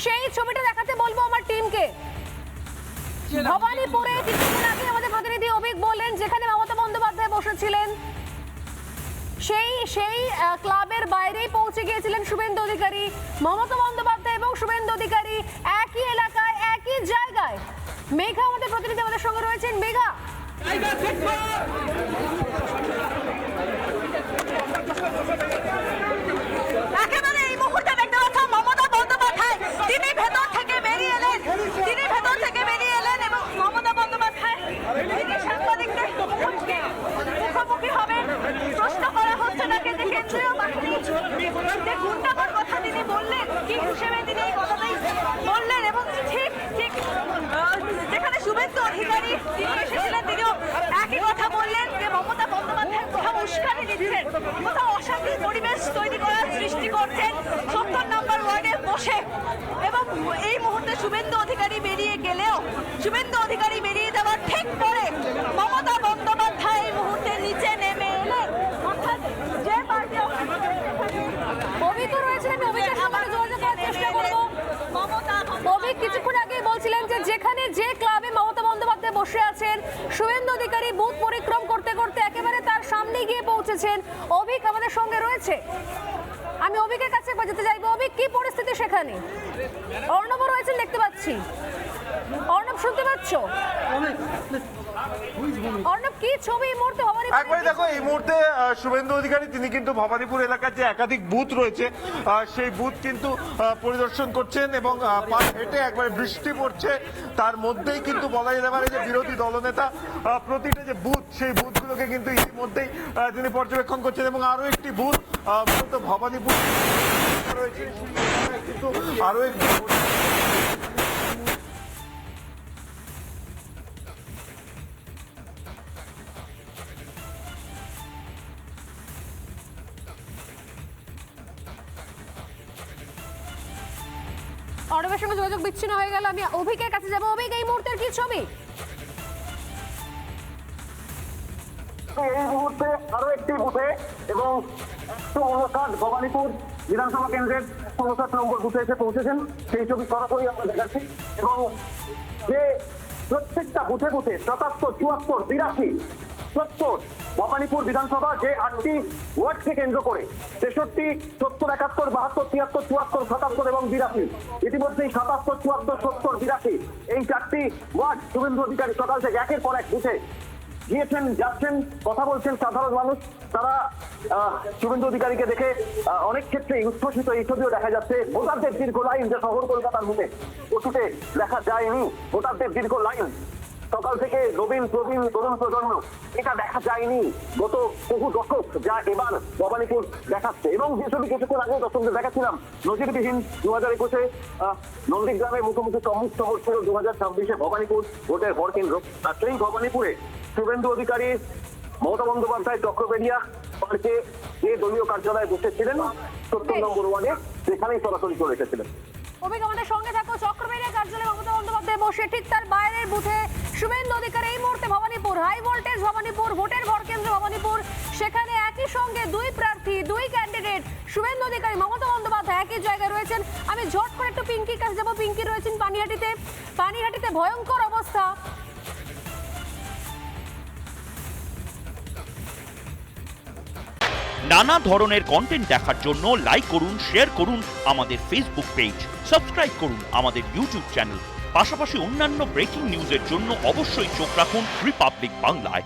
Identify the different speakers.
Speaker 1: সেই ছবিটা দেখাতে বলবো আমার টিমকে। ভবানীপুরে কিছুদিন আগে আমাদের প্রতিনিধি অভিক বললেন যেখানে মমতা বন্দ্যোপাধ্যায় বসেছিলেন সেই ক্লাবের বাইরেই পৌঁছে গিয়েছিলেন শুভেন্দু অধিকারী। মমতা বন্দ্যোপাধ্যায় এবং শুভেন্দু অধিকারী একই এলাকায় একই জায়গায়। মেঘা আমাদের প্রতিনিধি আমাদের সঙ্গে রয়েছেন। মেঘা,
Speaker 2: একেবারে এই মুহূর্তে দেখতে পাচ্ছেন মমতা বন্দ্যোপাধ্যায় তিনি ভেতর থেকে বেরিয়ে এলেন এবং মমতা বন্দ্যোপাধ্যায় তিনি সাংবাদিকদের মুখোমুখি হবেন। প্রশ্ন করা হচ্ছে নাকি যে কেন্দ্রীয় বাহিনী যে গুন্ডাদের কথা তিনি বললেন কি হিসেবে তিনি এই কথাটাই বললেন এবং ঠিক যেখানে শুভেন্দু অধিকারী তিনি এসেছিলেন তিনিও একই কথা বললেন যে মমতা বন্দ্যোপাধ্যায় কোথাও উস্কানি দিচ্ছেন, কোথাও অশান্তির পরিবেশ তৈরি করার সৃষ্টি করছেন ৭০ নম্বর ওয়ার্ডে বসে। এবং এই মুহূর্তে শুভেন্দু অধিকারী বেরিয়ে গেলেও শুভেন্দু অধিকারী বেরিয়ে যাওয়ার ঠিক পরে মমতা বন্দ্যোপাধ্যায় এই মুহূর্তে নিচে নেমে এলেন। অর্থাৎ যে পার্টি
Speaker 1: অভিক রয়েছেন, আমি অভিকের সঙ্গে যোগাযোগ করার চেষ্টা করব। অভিক কিছুক্ষণ আগেই বলছিলেন যে যেখানে যে ক্লাবে মমতা বন্দ্যোপাধ্যায় বসে আছেন শুভেন্দু অধিকারী বুথ পরিক্রম করতে করতে একেবারে তার সামনে গিয়ে পৌঁছেছেন। অভিক আমাদের সঙ্গে রয়েছে, আমি অভিকের কাছে যেতে চাইবো। অভিক, কি পরিস্থিতি সেখানে? অর্ণব রয়েছেন দেখতে পাচ্ছি। অর্ণব, শুনতে পাচ্ছ? অর্ণব, কি ছবি এই মুহূর্তে
Speaker 3: একবারে দেখো, এই মুহূর্তে শুভেন্দু অধিকারী তিনি কিন্তু ভবানীপুর এলাকার যে একাধিক বুথ রয়েছে সেই বুথ কিন্তু পরিদর্শন করছেন এবং হেঁটে একবারে বৃষ্টি পড়ছে তার মধ্যেই কিন্তু বলা যেতে পারে যে বিরোধী দলনেতা প্রতিটা যে বুথ সেই বুথগুলোকে কিন্তু ইতিমধ্যেই তিনি পর্যবেক্ষণ করছেন এবং আরো একটি বুথ মূলত ভবানীপুর রয়েছে কিন্তু আরো একটি
Speaker 1: অর্ণবের সঙ্গে যোগাযোগ বিচ্ছিন্ন হয়ে গেল। আমি অভিকের কাছে যাবো। অভিক, এই মুহূর্তের কি ছবি?
Speaker 4: এই মুহূর্তে আরো একটি বুথে এবং 159 ভবানীপুর বিধানসভা কেন্দ্রের 159 নম্বর বুথে এসে পৌঁছেছেন, সেই ছবি সরাসরি আমরা দেখাচ্ছি। এবং যে প্রত্যেকটা বুথে বুথে 77, 74, 82, 70 ভবানীপুর বিধানসভা যে 8টি ওয়ার্ডকে কেন্দ্র করে 63, 70, 71, 72, 73, 74, 77 এবং 82 ইতিমধ্যেই 77, 74, 70, 82 এই 4টি ওয়ার্ড শুভেন্দু অধিকারী সকাল থেকে একের পর এক বুথে গিয়েছেন, যাচ্ছেন, কথা বলছেন। সাধারণ মানুষ তারা শুভেন্দু অধিকারীকে দেখে অনেক ক্ষেত্রে উচ্ছ্বসিত। এই ছবিও দেখা যাচ্ছে। ভোটারদের দীর্ঘ লাইন যে শহর কলকাতার বুথে ওষুধে দেখা যায়নি। ভোটারদের দীর্ঘ লাইন সকাল থেকে নবীন প্রবীণ তরুণ প্রজন্ম এটা দেখা যায়নি গত বহু দশক, যা এবার ভবানীপুর দেখাচ্ছে। এবং যে ছবি কিছুক্ষণ আগে দর্শকদের দেখাচ্ছিলাম, নজিরবিহীন 2021-এ নন্দীগ্রামে মুখোমুখি সম্মুখ শহর ছিল 2026-এ ভবানীপুর ভোটের ভর কেন্দ্র। আর সেই ভবানীপুরে শুভেন্দু অধিকারী মমতা বন্দ্যোপাধ্যায় চক্রবেড়িয়া পার্কে যে দলীয় কার্যালয়ে বসেছিলেন 70 নম্বর ওয়ার্ডে, সেখানেই সরাসরি চলে এসেছিলেন।
Speaker 1: অভিক, আমাদের সঙ্গে থাকো। চক্রবেড়িয়া কার্যালয়ে মমতা বন্দ্যোপাধ্যায় বসে, ঠিক তার বাইরের বুথে শুভেন্দু অধিকারী এই মুহূর্তে ভবানীপুর, হাই ভোল্টেজ ভবানীপুর, ভোটের ভর কেন্দ্র ভবানীপুর। সেখানে একই সঙ্গে দুই প্রার্থী, দুই ক্যান্ডিডেট শুভেন্দু অধিকারী, মমতা বন্দ্যোপাধ্যায় একই জায়গায় রয়েছেন। আমি ঝট করে একটু পিঙ্কির কাছে যাবো। পিঙ্কি রয়েছেন পানিহাটিতে ভয়ঙ্কর অবস্থা।
Speaker 5: নানা ধরনের কন্টেন্ট দেখার জন্য লাইক করুন, শেয়ার করুন আমাদের ফেসবুক পেজ, সাবস্ক্রাইব করুন আমাদের ইউটিউব চ্যানেল। পাশাপাশি অন্যান্য ব্রেকিং নিউজের জন্য অবশ্যই চোখ রাখুন রিপাবলিক বাংলায়।